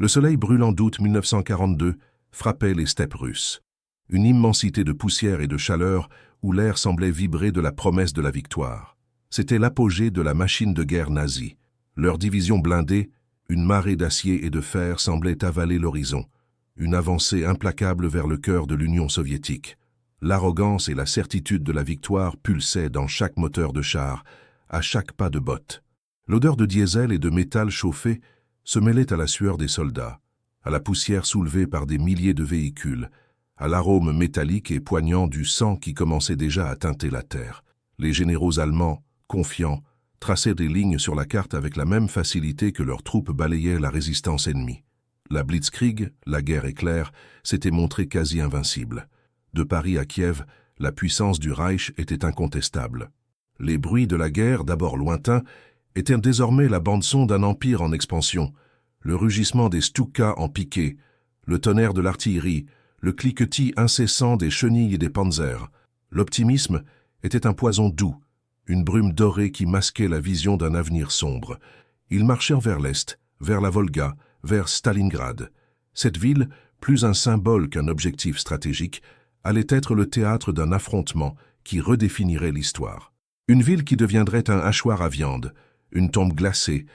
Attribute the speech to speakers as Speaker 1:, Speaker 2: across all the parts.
Speaker 1: Le soleil brûlant d'août 1942 frappait les steppes russes. Une immensité de poussière et de chaleur où l'air semblait vibrer de la promesse de la victoire. C'était l'apogée de la machine de guerre nazie. Leur division blindée, une marée d'acier et de fer semblait avaler l'horizon. Une avancée implacable vers le cœur de l'Union soviétique. L'arrogance et la certitude de la victoire pulsaient dans chaque moteur de char, à chaque pas de botte. L'odeur de diesel et de métal chauffé se mêlait à la sueur des soldats, à la poussière soulevée par des milliers de véhicules, à l'arôme métallique et poignant du sang qui commençait déjà à teinter la terre. Les généraux allemands, confiants, traçaient des lignes sur la carte avec la même facilité que leurs troupes balayaient la résistance ennemie. La Blitzkrieg, la guerre éclair, s'était montrée quasi invincible. De Paris à Kiev, la puissance du Reich était incontestable. Les bruits de la guerre, d'abord lointains, étaient désormais la bande-son d'un empire en expansion. Le rugissement des Stukas en piqué, le tonnerre de l'artillerie, le cliquetis incessant des chenilles et des panzers. L'optimisme était un poison doux, une brume dorée qui masquait la vision d'un avenir sombre. Ils marchèrent vers l'est, vers la Volga, vers Stalingrad. Cette ville, plus un symbole qu'un objectif stratégique, allait être le théâtre d'un affrontement qui redéfinirait l'histoire. Une ville qui deviendrait un hachoir à viande, une tombe glacée,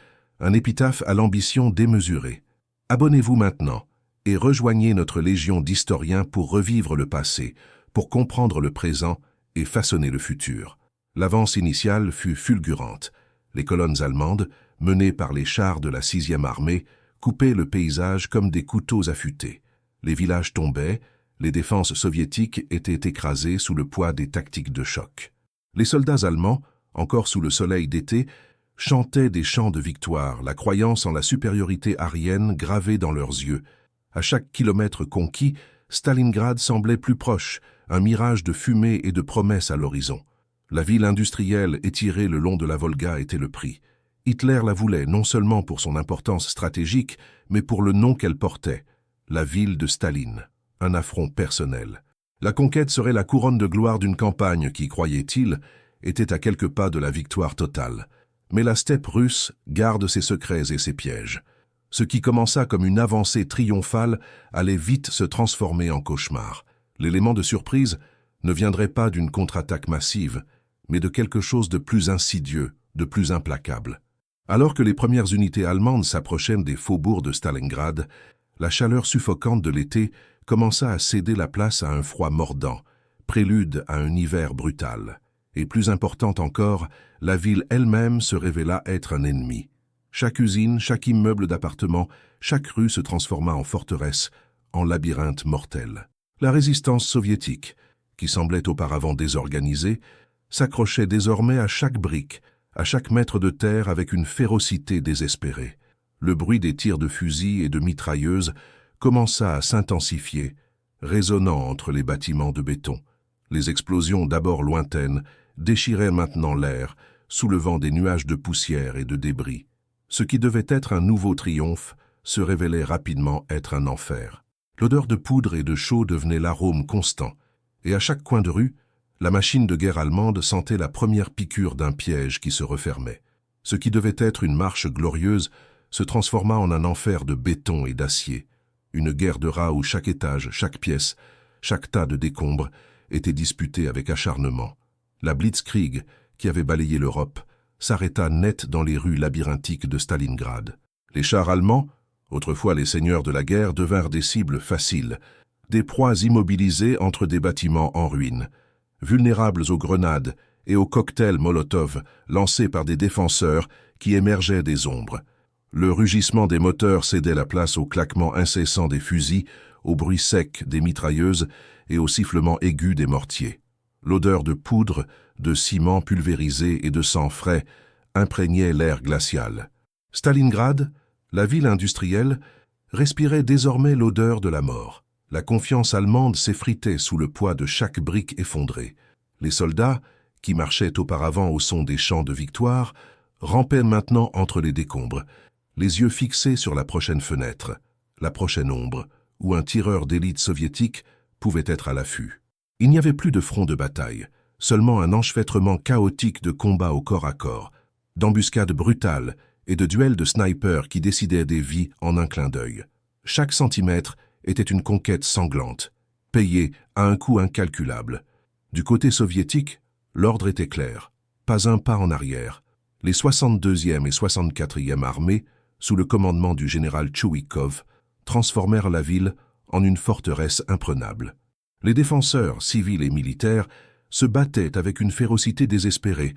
Speaker 1: un épitaphe à l'ambition démesurée. Abonnez-vous maintenant et rejoignez notre légion d'historiens pour revivre le passé, pour comprendre le présent et façonner le futur. L'avance initiale fut fulgurante. Les colonnes allemandes, menées par les chars de la 6e armée, coupaient le paysage comme des couteaux affûtés. Les villages tombaient, les défenses soviétiques étaient écrasées sous le poids des tactiques de choc. Les soldats allemands, encore sous le soleil d'été, chantaient des chants de victoire, la croyance en la supériorité aryenne gravée dans leurs yeux. À chaque kilomètre conquis, Stalingrad semblait plus proche, un mirage de fumée et de promesses à l'horizon. La ville industrielle étirée le long de la Volga était le prix. Hitler la voulait non seulement pour son importance stratégique, mais pour le nom qu'elle portait, la ville de Staline, un affront personnel. La conquête serait la couronne de gloire d'une campagne qui, croyait-il, était à quelques pas de la victoire totale. Mais la steppe russe garde ses secrets et ses pièges. Ce qui commença comme une avancée triomphale allait vite se transformer en cauchemar. L'élément de surprise ne viendrait pas d'une contre-attaque massive, mais de quelque chose de plus insidieux, de plus implacable. Alors que les premières unités allemandes s'approchaient des faubourgs de Stalingrad, la chaleur suffocante de l'été commença à céder la place à un froid mordant, prélude à un hiver brutal. Et plus important encore, la ville elle-même se révéla être un ennemi. Chaque usine, chaque immeuble d'appartement, chaque rue se transforma en forteresse, en labyrinthe mortel. La résistance soviétique, qui semblait auparavant désorganisée, s'accrochait désormais à chaque brique, à chaque mètre de terre avec une férocité désespérée. Le bruit des tirs de fusils et de mitrailleuses commença à s'intensifier, résonnant entre les bâtiments de béton. Les explosions d'abord lointaines déchiraient maintenant l'air, soulevant des nuages de poussière et de débris. Ce qui devait être un nouveau triomphe se révélait rapidement être un enfer. L'odeur de poudre et de chaux devenait l'arôme constant, et à chaque coin de rue, la machine de guerre allemande sentait la première piqûre d'un piège qui se refermait. Ce qui devait être une marche glorieuse se transforma en un enfer de béton et d'acier, une guerre de rats où chaque étage, chaque pièce, chaque tas de décombres était disputé avec acharnement. La Blitzkrieg, qui avait balayé l'Europe, s'arrêta net dans les rues labyrinthiques de Stalingrad. Les chars allemands, autrefois les seigneurs de la guerre, devinrent des cibles faciles, des proies immobilisées entre des bâtiments en ruine, vulnérables aux grenades et aux cocktails Molotov lancés par des défenseurs qui émergeaient des ombres. Le rugissement des moteurs cédait la place au claquement incessant des fusils, au bruit sec des mitrailleuses et au sifflement aigu des mortiers. L'odeur de poudre, de ciment pulvérisé et de sang frais imprégnait l'air glacial. Stalingrad, la ville industrielle, respirait désormais l'odeur de la mort. La confiance allemande s'effritait sous le poids de chaque brique effondrée. Les soldats, qui marchaient auparavant au son des chants de victoire, rampaient maintenant entre les décombres, les yeux fixés sur la prochaine fenêtre, la prochaine ombre, où un tireur d'élite soviétique pouvait être à l'affût. Il n'y avait plus de front de bataille, seulement un enchevêtrement chaotique de combats au corps à corps, d'embuscades brutales et de duels de snipers qui décidaient des vies en un clin d'œil. Chaque centimètre était une conquête sanglante, payée à un coût incalculable. Du côté soviétique, l'ordre était clair. Pas un pas en arrière. Les 62e et 64e armées, sous le commandement du général Tchouikov, transformèrent la ville en une forteresse imprenable. Les défenseurs, civils et militaires, se battaient avec une férocité désespérée,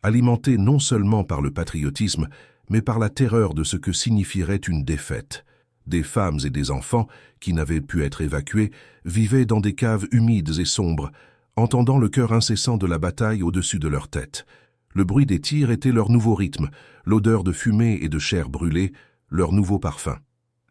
Speaker 1: alimentée non seulement par le patriotisme, mais par la terreur de ce que signifierait une défaite. Des femmes et des enfants, qui n'avaient pu être évacués, vivaient dans des caves humides et sombres, entendant le cœur incessant de la bataille au-dessus de leur tête. Le bruit des tirs était leur nouveau rythme, l'odeur de fumée et de chair brûlée, leur nouveau parfum.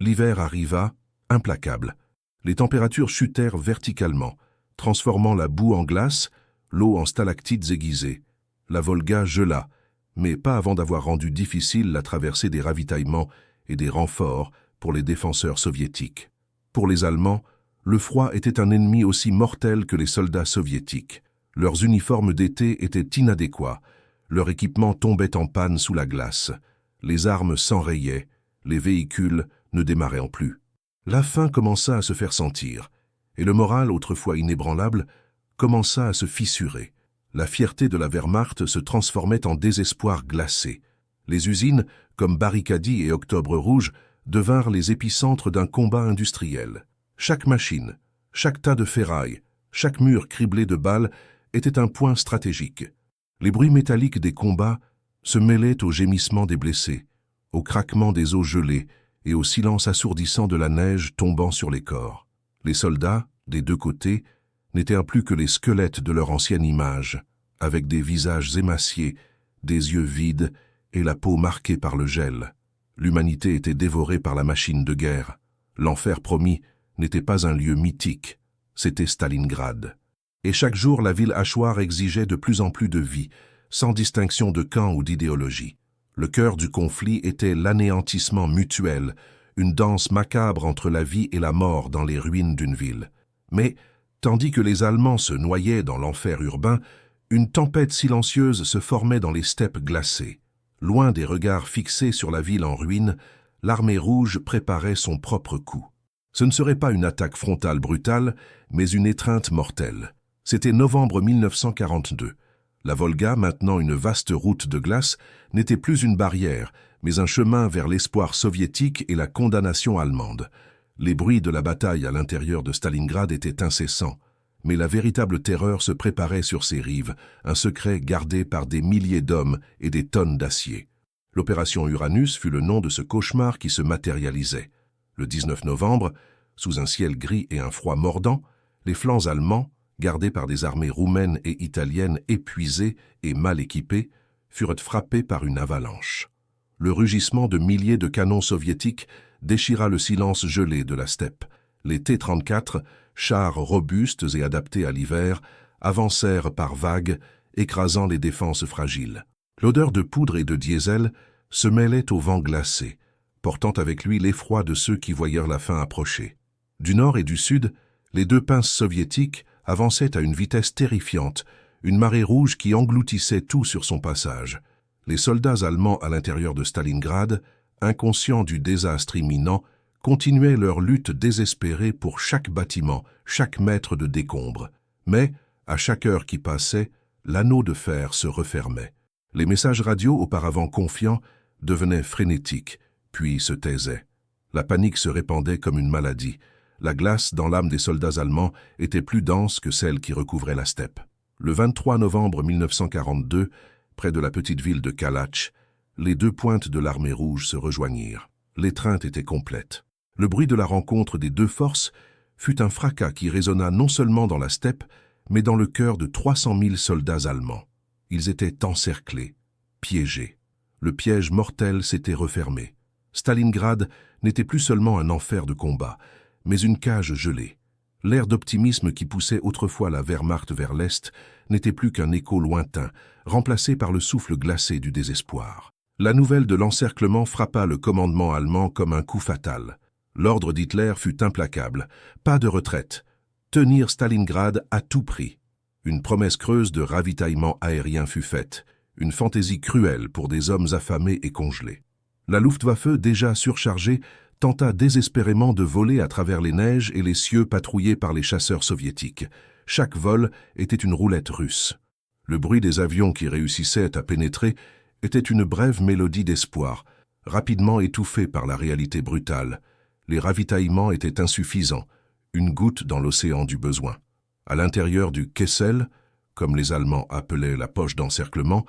Speaker 1: L'hiver arriva, implacable. Les températures chutèrent verticalement, transformant la boue en glace, l'eau en stalactites aiguisées. La Volga gela, mais pas avant d'avoir rendu difficile la traversée des ravitaillements et des renforts pour les défenseurs soviétiques. Pour les Allemands, le froid était un ennemi aussi mortel que les soldats soviétiques. Leurs uniformes d'été étaient inadéquats, leur équipement tombait en panne sous la glace, les armes s'enrayaient, les véhicules ne démarraient plus. La faim commença à se faire sentir, et le moral, autrefois inébranlable, commença à se fissurer. La fierté de la Wehrmacht se transformait en désespoir glacé. Les usines, comme Barricadi et Octobre Rouge, devinrent les épicentres d'un combat industriel. Chaque machine, chaque tas de ferraille, chaque mur criblé de balles était un point stratégique. Les bruits métalliques des combats se mêlaient aux gémissements des blessés, au craquement des eaux gelées et au silence assourdissant de la neige tombant sur les corps. Les soldats, des deux côtés, n'étaient plus que les squelettes de leur ancienne image, avec des visages émaciés, des yeux vides et la peau marquée par le gel. L'humanité était dévorée par la machine de guerre. L'enfer promis n'était pas un lieu mythique, c'était Stalingrad. Et chaque jour, la ville hachoir exigeait de plus en plus de vie, sans distinction de camp ou d'idéologie. Le cœur du conflit était l'anéantissement mutuel, une danse macabre entre la vie et la mort dans les ruines d'une ville. Mais, tandis que les Allemands se noyaient dans l'enfer urbain, une tempête silencieuse se formait dans les steppes glacées. Loin des regards fixés sur la ville en ruine, l'armée rouge préparait son propre coup. Ce ne serait pas une attaque frontale brutale, mais une étreinte mortelle. C'était novembre 1942. La Volga, maintenant une vaste route de glace, n'était plus une barrière, mais un chemin vers l'espoir soviétique et la condamnation allemande. Les bruits de la bataille à l'intérieur de Stalingrad étaient incessants, mais la véritable terreur se préparait sur ses rives, un secret gardé par des milliers d'hommes et des tonnes d'acier. L'opération Uranus fut le nom de ce cauchemar qui se matérialisait. Le 19 novembre, sous un ciel gris et un froid mordant, les flancs allemands, gardés par des armées roumaines et italiennes épuisées et mal équipées, furent frappés par une avalanche. Le rugissement de milliers de canons soviétiques déchira le silence gelé de la steppe. Les T-34, chars robustes et adaptés à l'hiver, avancèrent par vagues, écrasant les défenses fragiles. L'odeur de poudre et de diesel se mêlait au vent glacé, portant avec lui l'effroi de ceux qui voyèrent la fin approcher. Du nord et du sud, les deux pinces soviétiques avançaient à une vitesse terrifiante, une marée rouge qui engloutissait tout sur son passage. Les soldats allemands à l'intérieur de Stalingrad, inconscients du désastre imminent, continuaient leur lutte désespérée pour chaque bâtiment, chaque mètre de décombres. Mais, à chaque heure qui passait, l'anneau de fer se refermait. Les messages radio, auparavant confiants, devenaient frénétiques, puis se taisaient. La panique se répandait comme une maladie. La glace dans l'âme des soldats allemands était plus dense que celle qui recouvrait la steppe. Le 23 novembre 1942, près de la petite ville de Kalach, les deux pointes de l'armée rouge se rejoignirent. L'étreinte était complète. Le bruit de la rencontre des deux forces fut un fracas qui résonna non seulement dans la steppe, mais dans le cœur de 300 000 soldats allemands. Ils étaient encerclés, piégés. Le piège mortel s'était refermé. Stalingrad n'était plus seulement un enfer de combat, mais une cage gelée. L'air d'optimisme qui poussait autrefois la Wehrmacht vers l'Est n'était plus qu'un écho lointain, remplacé par le souffle glacé du désespoir. La nouvelle de l'encerclement frappa le commandement allemand comme un coup fatal. L'ordre d'Hitler fut implacable. Pas de retraite. Tenir Stalingrad à tout prix. Une promesse creuse de ravitaillement aérien fut faite. Une fantaisie cruelle pour des hommes affamés et congelés. La Luftwaffe, déjà surchargée, tenta désespérément de voler à travers les neiges et les cieux patrouillés par les chasseurs soviétiques. Chaque vol était une roulette russe. Le bruit des avions qui réussissaient à pénétrer était une brève mélodie d'espoir, rapidement étouffée par la réalité brutale. Les ravitaillements étaient insuffisants, une goutte dans l'océan du besoin. À l'intérieur du Kessel, comme les Allemands appelaient la poche d'encerclement,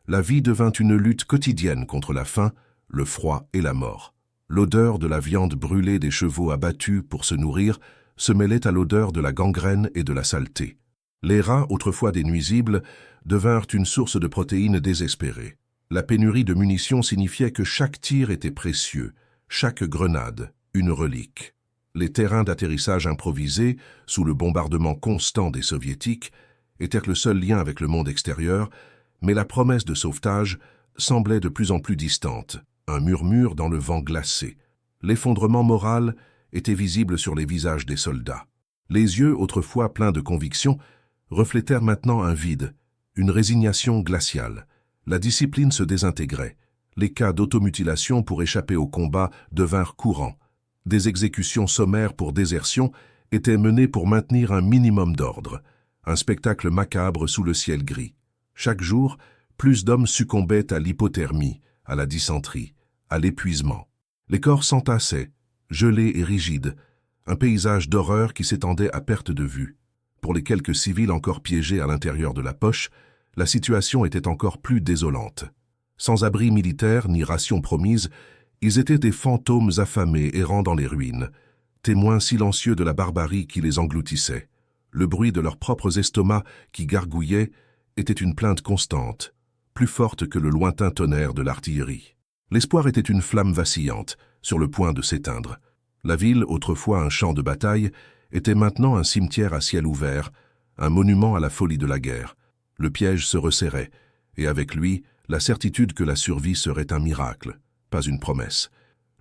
Speaker 1: la vie devint une lutte quotidienne contre la faim, le froid et la mort. L'odeur de la viande brûlée des chevaux abattus pour se nourrir se mêlait à l'odeur de la gangrène et de la saleté. Les rats, autrefois des nuisibles, devinrent une source de protéines désespérée. La pénurie de munitions signifiait que chaque tir était précieux, chaque grenade, une relique. Les terrains d'atterrissage improvisés, sous le bombardement constant des Soviétiques, étaient le seul lien avec le monde extérieur, mais la promesse de sauvetage semblait de plus en plus distante, un murmure dans le vent glacé. L'effondrement moral était visible sur les visages des soldats. Les yeux, autrefois pleins de conviction, reflétèrent maintenant un vide, une résignation glaciale. La discipline se désintégrait. Les cas d'automutilation pour échapper au combat devinrent courants. Des exécutions sommaires pour désertion étaient menées pour maintenir un minimum d'ordre. Un spectacle macabre sous le ciel gris. Chaque jour, plus d'hommes succombaient à l'hypothermie, à la dysenterie, à l'épuisement. Les corps s'entassaient, gelés et rigides, un paysage d'horreur qui s'étendait à perte de vue. Pour les quelques civils encore piégés à l'intérieur de la poche, la situation était encore plus désolante. Sans abri militaire ni ration promise, ils étaient des fantômes affamés errant dans les ruines, témoins silencieux de la barbarie qui les engloutissait. Le bruit de leurs propres estomacs qui gargouillaient était une plainte constante, plus forte que le lointain tonnerre de l'artillerie. L'espoir était une flamme vacillante, sur le point de s'éteindre. La ville, autrefois un champ de bataille, était maintenant un cimetière à ciel ouvert, un monument à la folie de la guerre. Le piège se resserrait, et avec lui, la certitude que la survie serait un miracle, pas une promesse.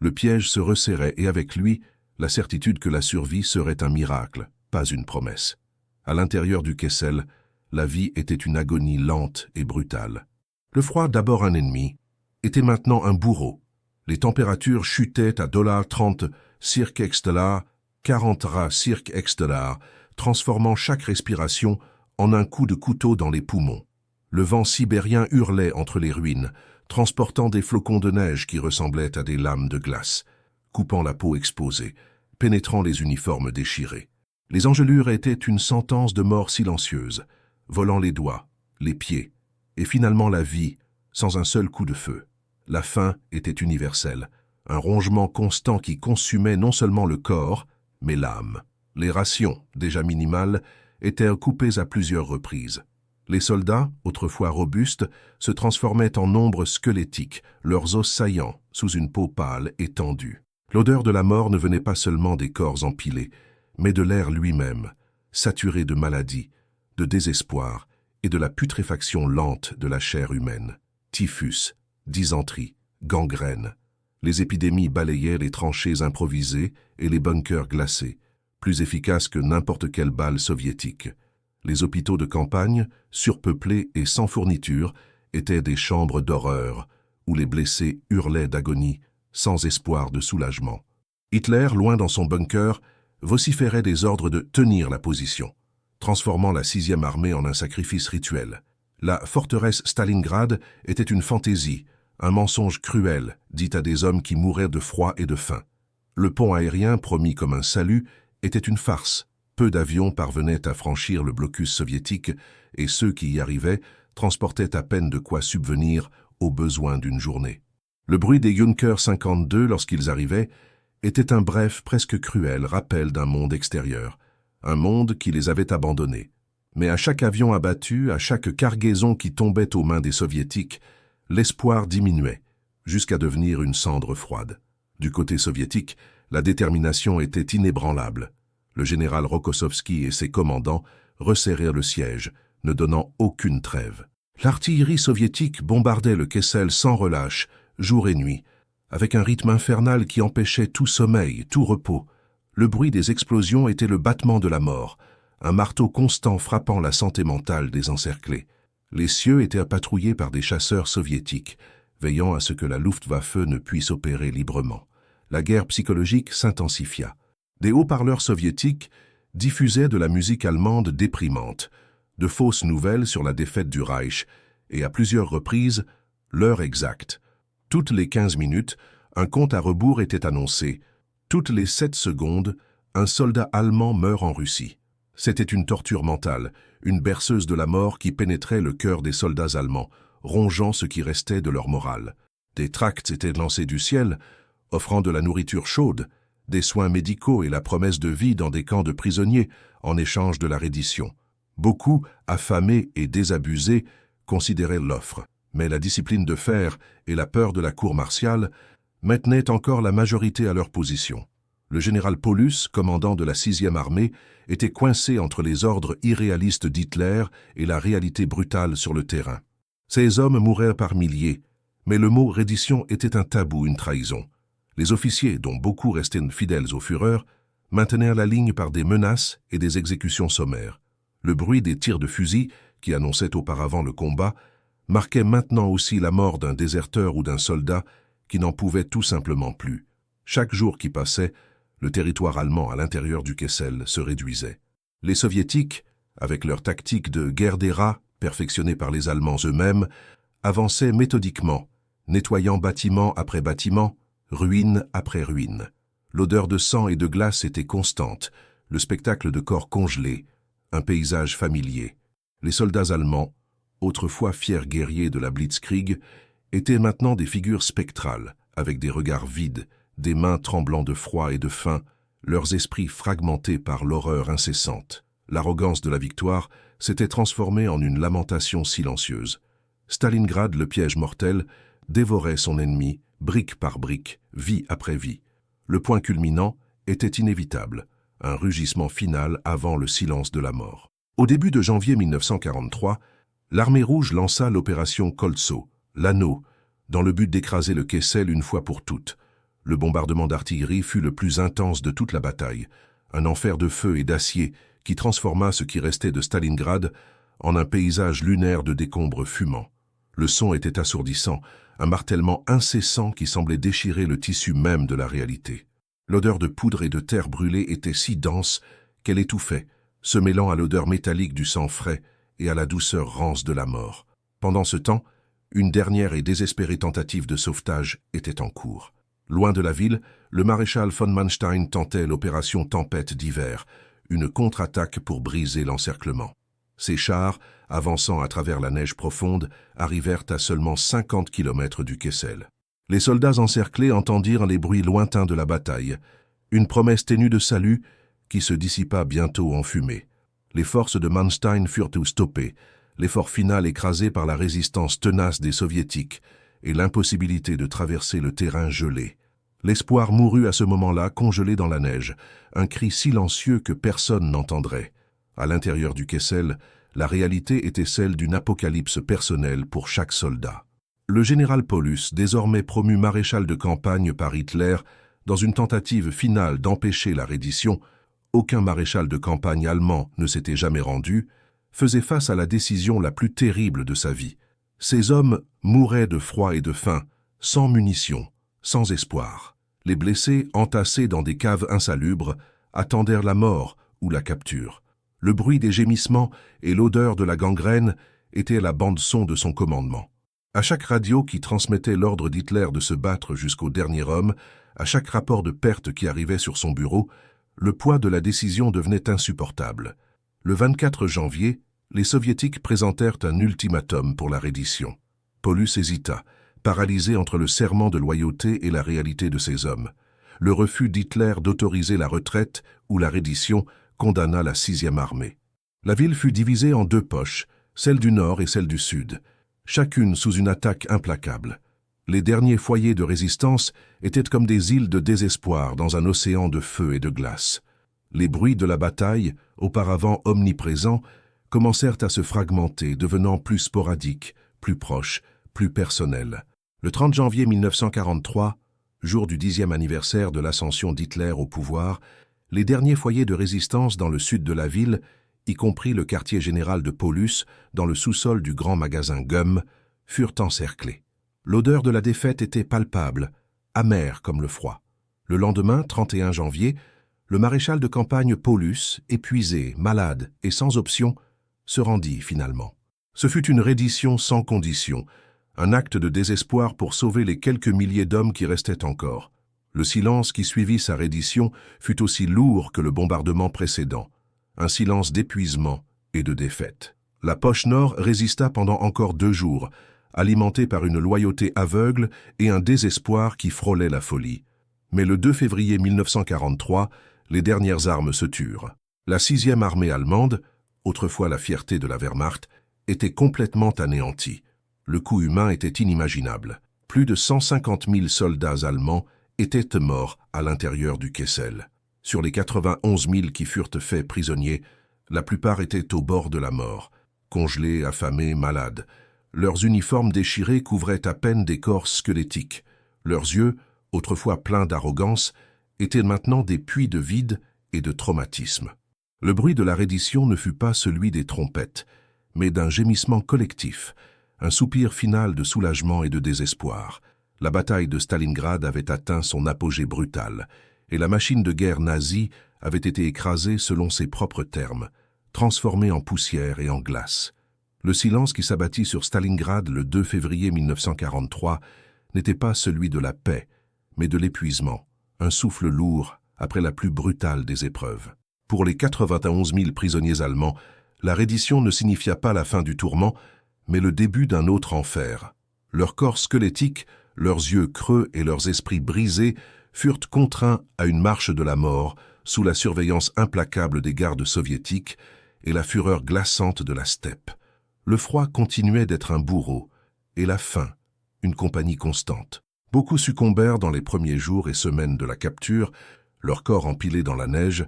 Speaker 1: Le piège se resserrait, et avec lui, la certitude que la survie serait un miracle, pas une promesse. À l'intérieur du Kessel, la vie était une agonie lente et brutale. Le froid, d'abord un ennemi, était maintenant un bourreau. Les températures chutaient à $30 cirque $, 40 rats cirque $, transformant chaque respiration en un coup de couteau dans les poumons. Le vent sibérien hurlait entre les ruines, transportant des flocons de neige qui ressemblaient à des lames de glace, coupant la peau exposée, pénétrant les uniformes déchirés. Les engelures étaient une sentence de mort silencieuse, volant les doigts, les pieds, et finalement la vie, sans un seul coup de feu. La faim était universelle, un rongement constant qui consumait non seulement le corps, mais l'âme. Les rations, déjà minimales, étaient coupées à plusieurs reprises. Les soldats, autrefois robustes, se transformaient en ombres squelettiques, leurs os saillants, sous une peau pâle et tendue. L'odeur de la mort ne venait pas seulement des corps empilés, mais de l'air lui-même, saturé de maladie, de désespoir et de la putréfaction lente de la chair humaine. Typhus, dysenterie, gangrène. Les épidémies balayaient les tranchées improvisées et les bunkers glacés, plus efficaces que n'importe quelle balle soviétique. Les hôpitaux de campagne, surpeuplés et sans fourniture, étaient des chambres d'horreur, où les blessés hurlaient d'agonie, sans espoir de soulagement. Hitler, loin dans son bunker, vociférait des ordres de tenir la position, transformant la 6e armée en un sacrifice rituel. La forteresse Stalingrad était une fantaisie, un mensonge cruel, dit à des hommes qui mouraient de froid et de faim. Le pont aérien, promis comme un salut, était une farce. Peu d'avions parvenaient à franchir le blocus soviétique et ceux qui y arrivaient transportaient à peine de quoi subvenir aux besoins d'une journée. Le bruit des Junker 52 lorsqu'ils arrivaient était un bref, presque cruel rappel d'un monde extérieur, un monde qui les avait abandonnés. Mais à chaque avion abattu, à chaque cargaison qui tombait aux mains des Soviétiques, l'espoir diminuait, jusqu'à devenir une cendre froide. Du côté soviétique, la détermination était inébranlable. Le général Rokossovski et ses commandants resserrèrent le siège, ne donnant aucune trêve. L'artillerie soviétique bombardait le Kessel sans relâche, jour et nuit, avec un rythme infernal qui empêchait tout sommeil, tout repos. Le bruit des explosions était le battement de la mort, un marteau constant frappant la santé mentale des encerclés. Les cieux étaient patrouillés par des chasseurs soviétiques, veillant à ce que la Luftwaffe ne puisse opérer librement. La guerre psychologique s'intensifia. Des haut-parleurs soviétiques diffusaient de la musique allemande déprimante, de fausses nouvelles sur la défaite du Reich, et à plusieurs reprises, l'heure exacte. Toutes les 15 minutes, un compte à rebours était annoncé. Toutes les 7 secondes, un soldat allemand meurt en Russie. C'était une torture mentale, une berceuse de la mort qui pénétrait le cœur des soldats allemands, rongeant ce qui restait de leur morale. Des tracts étaient lancés du ciel, offrant de la nourriture chaude, des soins médicaux et la promesse de vie dans des camps de prisonniers en échange de la reddition. Beaucoup, affamés et désabusés, considéraient l'offre, mais la discipline de fer et la peur de la cour martiale maintenaient encore la majorité à leur position. Le général Paulus, commandant de la 6e armée, était coincé entre les ordres irréalistes d'Hitler et la réalité brutale sur le terrain. Ces hommes mouraient par milliers, mais le mot reddition était un tabou, une trahison. Les officiers, dont beaucoup restaient fidèles au Führer, maintenirent la ligne par des menaces et des exécutions sommaires. Le bruit des tirs de fusil, qui annonçaient auparavant le combat, marquait maintenant aussi la mort d'un déserteur ou d'un soldat qui n'en pouvait tout simplement plus. Chaque jour qui passait, le territoire allemand à l'intérieur du Kessel se réduisait. Les Soviétiques, avec leur tactique de guerre des rats, perfectionnée par les Allemands eux-mêmes, avançaient méthodiquement, nettoyant bâtiment après bâtiment, ruine après ruine. L'odeur de sang et de glace était constante, le spectacle de corps congelés, un paysage familier. Les soldats allemands, autrefois fiers guerriers de la Blitzkrieg, étaient maintenant des figures spectrales, avec des regards vides, des mains tremblant de froid et de faim, leurs esprits fragmentés par l'horreur incessante. L'arrogance de la victoire s'était transformée en une lamentation silencieuse. Stalingrad, le piège mortel, dévorait son ennemi, brique par brique, vie après vie. Le point culminant était inévitable, un rugissement final avant le silence de la mort. Au début de janvier 1943, l'armée rouge lança l'opération Koltso, l'anneau, dans le but d'écraser le Kessel une fois pour toutes. Le bombardement d'artillerie fut le plus intense de toute la bataille, un enfer de feu et d'acier qui transforma ce qui restait de Stalingrad en un paysage lunaire de décombres fumants. Le son était assourdissant, un martèlement incessant qui semblait déchirer le tissu même de la réalité. L'odeur de poudre et de terre brûlée était si dense qu'elle étouffait, se mêlant à l'odeur métallique du sang frais et à la douceur rance de la mort. Pendant ce temps, une dernière et désespérée tentative de sauvetage était en cours. Loin de la ville, le maréchal von Manstein tentait l'opération Tempête d'hiver, une contre-attaque pour briser l'encerclement. Ses chars, avançant à travers la neige profonde, arrivèrent à seulement 50 km du Kessel. Les soldats encerclés entendirent les bruits lointains de la bataille, une promesse ténue de salut qui se dissipa bientôt en fumée. Les forces de Manstein furent stoppées, l'effort final écrasé par la résistance tenace des Soviétiques et l'impossibilité de traverser le terrain gelé. L'espoir mourut à ce moment-là, congelé dans la neige, un cri silencieux que personne n'entendrait. À l'intérieur du Kessel, la réalité était celle d'une apocalypse personnelle pour chaque soldat. Le général Paulus, désormais promu maréchal de campagne par Hitler, dans une tentative finale d'empêcher la reddition, aucun maréchal de campagne allemand ne s'était jamais rendu, faisait face à la décision la plus terrible de sa vie. Ces hommes mouraient de froid et de faim, sans munitions, sans espoir. Les blessés, entassés dans des caves insalubres, attendèrent la mort ou la capture. Le bruit des gémissements et l'odeur de la gangrène étaient la bande-son de son commandement. À chaque radio qui transmettait l'ordre d'Hitler de se battre jusqu'au dernier homme, à chaque rapport de perte qui arrivait sur son bureau, le poids de la décision devenait insupportable. Le 24 janvier, les Soviétiques présentèrent un ultimatum pour la reddition. Paulus hésita, paralysé entre le serment de loyauté et la réalité de ses hommes. Le refus d'Hitler d'autoriser la retraite ou la reddition condamna la 6e armée. La ville fut divisée en 2 poches, celle du nord et celle du sud, chacune sous une attaque implacable. Les derniers foyers de résistance étaient comme des îles de désespoir dans un océan de feu et de glace. Les bruits de la bataille, auparavant omniprésents, commencèrent à se fragmenter, devenant plus sporadiques, plus proches, plus personnels. Le 30 janvier 1943, jour du 10e anniversaire de l'ascension d'Hitler au pouvoir, les derniers foyers de résistance dans le sud de la ville, y compris le quartier général de Paulus, dans le sous-sol du grand magasin Gumm, furent encerclés. L'odeur de la défaite était palpable, amère comme le froid. Le lendemain, 31 janvier, le maréchal de campagne Paulus, épuisé, malade et sans option, se rendit finalement. Ce fut une reddition sans condition, un acte de désespoir pour sauver les quelques milliers d'hommes qui restaient encore. Le silence qui suivit sa reddition fut aussi lourd que le bombardement précédent, un silence d'épuisement et de défaite. La poche nord résista pendant encore 2 jours, alimentée par une loyauté aveugle et un désespoir qui frôlait la folie. Mais le 2 février 1943, les dernières armes se turent. La 6e armée allemande, autrefois la fierté de la Wehrmacht, était complètement anéantie. Le coût humain était inimaginable. Plus de 150 000 soldats allemands étaient morts à l'intérieur du Kessel. Sur les 91 000 qui furent faits prisonniers, la plupart étaient au bord de la mort, congelés, affamés, malades. Leurs uniformes déchirés couvraient à peine des corps squelettiques. Leurs yeux, autrefois pleins d'arrogance, étaient maintenant des puits de vide et de traumatisme. Le bruit de la reddition ne fut pas celui des trompettes, mais d'un gémissement collectif, un soupir final de soulagement et de désespoir. La bataille de Stalingrad avait atteint son apogée brutal, et la machine de guerre nazie avait été écrasée selon ses propres termes, transformée en poussière et en glace. Le silence qui s'abattit sur Stalingrad le 2 février 1943 n'était pas celui de la paix, mais de l'épuisement, un souffle lourd après la plus brutale des épreuves. Pour les 91 000 prisonniers allemands, la reddition ne signifia pas la fin du tourment, mais le début d'un autre enfer. Leurs corps squelettiques, leurs yeux creux et leurs esprits brisés furent contraints à une marche de la mort sous la surveillance implacable des gardes soviétiques et la fureur glaçante de la steppe. Le froid continuait d'être un bourreau, et la faim, une compagnie constante. Beaucoup succombèrent dans les premiers jours et semaines de la capture, leurs corps empilés dans la neige,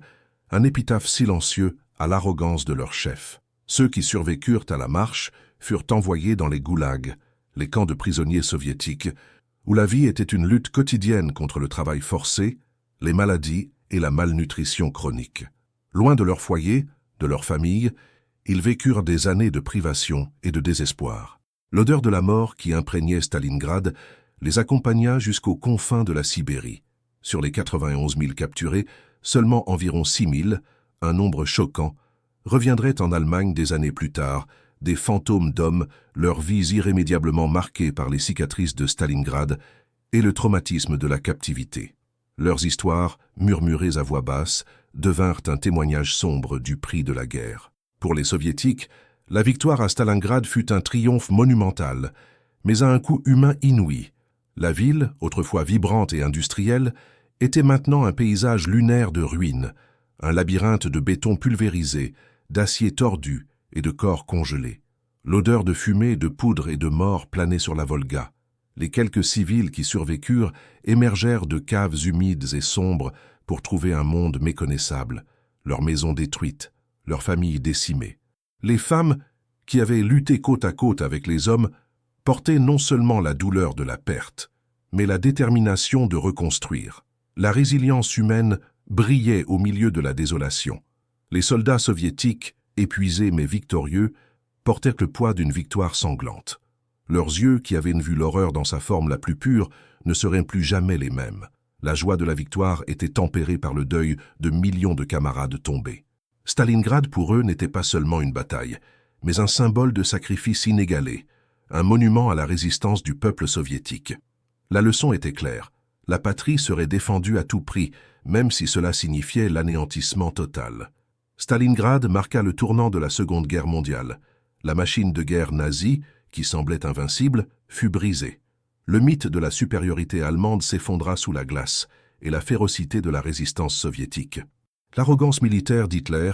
Speaker 1: un épitaphe silencieux à l'arrogance de leur chef. Ceux qui survécurent à la marche furent envoyés dans les goulags, les camps de prisonniers soviétiques, où la vie était une lutte quotidienne contre le travail forcé, les maladies et la malnutrition chronique. Loin de leur foyer, de leur famille, ils vécurent des années de privation et de désespoir. L'odeur de la mort qui imprégnait Stalingrad les accompagna jusqu'aux confins de la Sibérie. Sur les 91 000 capturés, seulement environ 6 000, un nombre choquant, reviendraient en Allemagne des années plus tard, des fantômes d'hommes, leurs vies irrémédiablement marquées par les cicatrices de Stalingrad et le traumatisme de la captivité. Leurs histoires, murmurées à voix basse, devinrent un témoignage sombre du prix de la guerre. Pour les Soviétiques, la victoire à Stalingrad fut un triomphe monumental, mais à un coût humain inouï. La ville, autrefois vibrante et industrielle, était maintenant un paysage lunaire de ruines, un labyrinthe de béton pulvérisé, d'acier tordu et de corps congelés. L'odeur de fumée, de poudre et de mort planait sur la Volga. Les quelques civils qui survécurent émergèrent de caves humides et sombres pour trouver un monde méconnaissable, leurs maisons détruites, leurs familles décimées. Les femmes, qui avaient lutté côte à côte avec les hommes, portaient non seulement la douleur de la perte, mais la détermination de reconstruire. La résilience humaine brillait au milieu de la désolation. Les soldats soviétiques, épuisés mais victorieux, portèrent le poids d'une victoire sanglante. Leurs yeux, qui avaient vu l'horreur dans sa forme la plus pure, ne seraient plus jamais les mêmes. La joie de la victoire était tempérée par le deuil de millions de camarades tombés. Stalingrad pour eux n'était pas seulement une bataille, mais un symbole de sacrifice inégalé, un monument à la résistance du peuple soviétique. La leçon était claire, la patrie serait défendue à tout prix, même si cela signifiait l'anéantissement total. Stalingrad marqua le tournant de la Seconde Guerre mondiale. La machine de guerre nazie, qui semblait invincible, fut brisée. Le mythe de la supériorité allemande s'effondra sous la glace et la férocité de la résistance soviétique. L'arrogance militaire d'Hitler,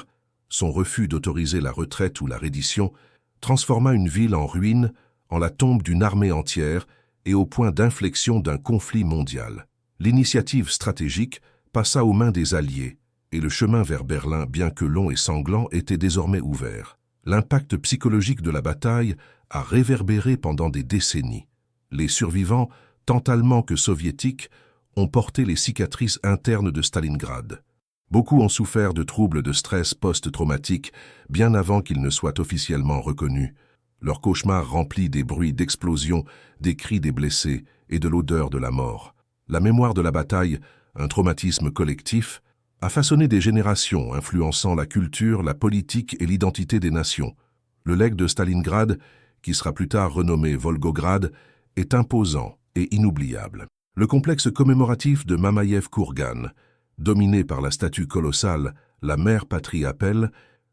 Speaker 1: son refus d'autoriser la retraite ou la reddition, transforma une ville en ruine, en la tombe d'une armée entière et au point d'inflexion d'un conflit mondial. L'initiative stratégique passa aux mains des Alliés, et le chemin vers Berlin, bien que long et sanglant, était désormais ouvert. L'impact psychologique de la bataille a réverbéré pendant des décennies. Les survivants, tant allemands que soviétiques, ont porté les cicatrices internes de Stalingrad. Beaucoup ont souffert de troubles de stress post-traumatique bien avant qu'ils ne soient officiellement reconnus. Leurs cauchemars remplis des bruits d'explosions, des cris des blessés et de l'odeur de la mort. La mémoire de la bataille, un traumatisme collectif, a façonné des générations, influençant la culture, la politique et l'identité des nations. Le legs de Stalingrad, qui sera plus tard renommé Volgograd, est imposant et inoubliable. Le complexe commémoratif de Mamaïev-Kourgan, dominé par la statue colossale « La mère patrie appelle »,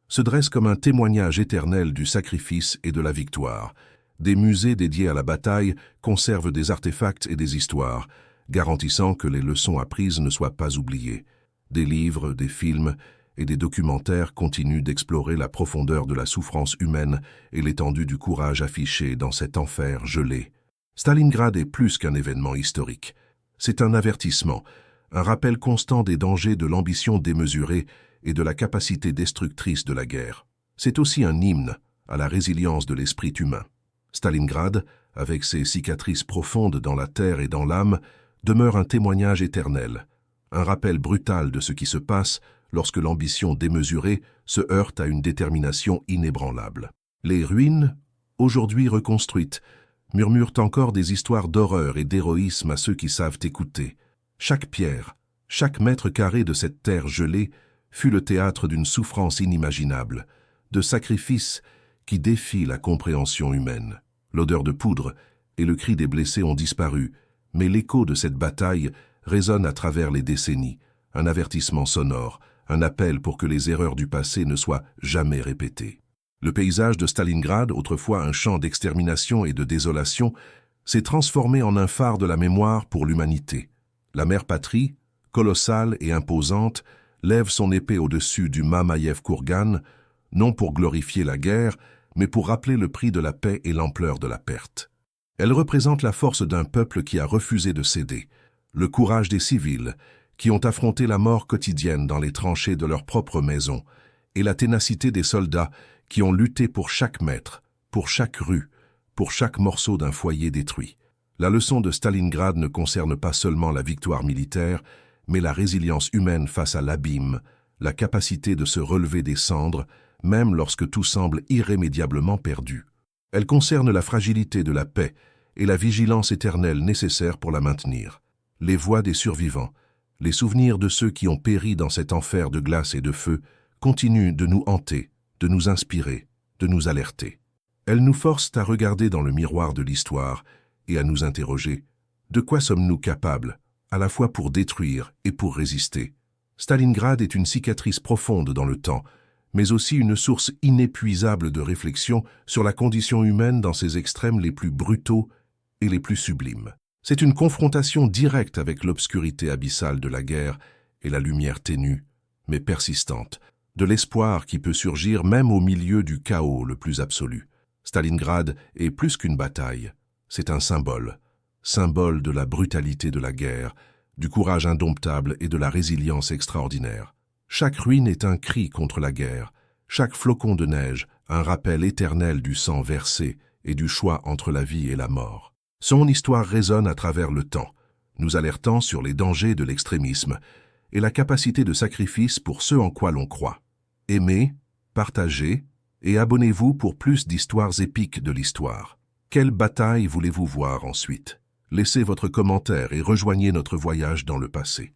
Speaker 1: se dresse comme un témoignage éternel du sacrifice et de la victoire. Des musées dédiés à la bataille conservent des artefacts et des histoires, garantissant que les leçons apprises ne soient pas oubliées. Des livres, des films et des documentaires continuent d'explorer la profondeur de la souffrance humaine et l'étendue du courage affiché dans cet enfer gelé. Stalingrad est plus qu'un événement historique. C'est un avertissement, un rappel constant des dangers de l'ambition démesurée et de la capacité destructrice de la guerre. C'est aussi un hymne à la résilience de l'esprit humain. Stalingrad, avec ses cicatrices profondes dans la terre et dans l'âme, demeure un témoignage éternel, un rappel brutal de ce qui se passe lorsque l'ambition démesurée se heurte à une détermination inébranlable. Les ruines, aujourd'hui reconstruites, murmurent encore des histoires d'horreur et d'héroïsme à ceux qui savent écouter. Chaque pierre, chaque mètre carré de cette terre gelée fut le théâtre d'une souffrance inimaginable, de sacrifices qui défient la compréhension humaine. L'odeur de poudre et le cri des blessés ont disparu, mais l'écho de cette bataille résonne à travers les décennies, un avertissement sonore, un appel pour que les erreurs du passé ne soient jamais répétées. Le paysage de Stalingrad, autrefois un champ d'extermination et de désolation, s'est transformé en un phare de la mémoire pour l'humanité. La mère patrie, colossale et imposante, lève son épée au-dessus du Mamaïev-Kourgan, non pour glorifier la guerre, mais pour rappeler le prix de la paix et l'ampleur de la perte. Elle représente la force d'un peuple qui a refusé de céder, le courage des civils, qui ont affronté la mort quotidienne dans les tranchées de leur propre maison, et la ténacité des soldats qui ont lutté pour chaque mètre, pour chaque rue, pour chaque morceau d'un foyer détruit. La leçon de Stalingrad ne concerne pas seulement la victoire militaire, mais la résilience humaine face à l'abîme, la capacité de se relever des cendres, même lorsque tout semble irrémédiablement perdu. Elle concerne la fragilité de la paix et la vigilance éternelle nécessaire pour la maintenir. Les voix des survivants, les souvenirs de ceux qui ont péri dans cet enfer de glace et de feu, continuent de nous hanter, de nous inspirer, de nous alerter. Elles nous forcent à regarder dans le miroir de l'histoire et à nous interroger. De quoi sommes-nous capables, à la fois pour détruire et pour résister? Stalingrad est une cicatrice profonde dans le temps, mais aussi une source inépuisable de réflexion sur la condition humaine dans ses extrêmes les plus brutaux et les plus sublimes. C'est une confrontation directe avec l'obscurité abyssale de la guerre et la lumière ténue, mais persistante, de l'espoir qui peut surgir même au milieu du chaos le plus absolu. Stalingrad est plus qu'une bataille, c'est un symbole, symbole de la brutalité de la guerre, du courage indomptable et de la résilience extraordinaire. Chaque ruine est un cri contre la guerre, chaque flocon de neige un rappel éternel du sang versé et du choix entre la vie et la mort. Son histoire résonne à travers le temps, nous alertant sur les dangers de l'extrémisme et la capacité de sacrifice pour ce en quoi l'on croit. Aimez, partagez et abonnez-vous pour plus d'histoires épiques de l'histoire. Quelle bataille voulez-vous voir ensuite? Laissez votre commentaire et rejoignez notre voyage dans le passé.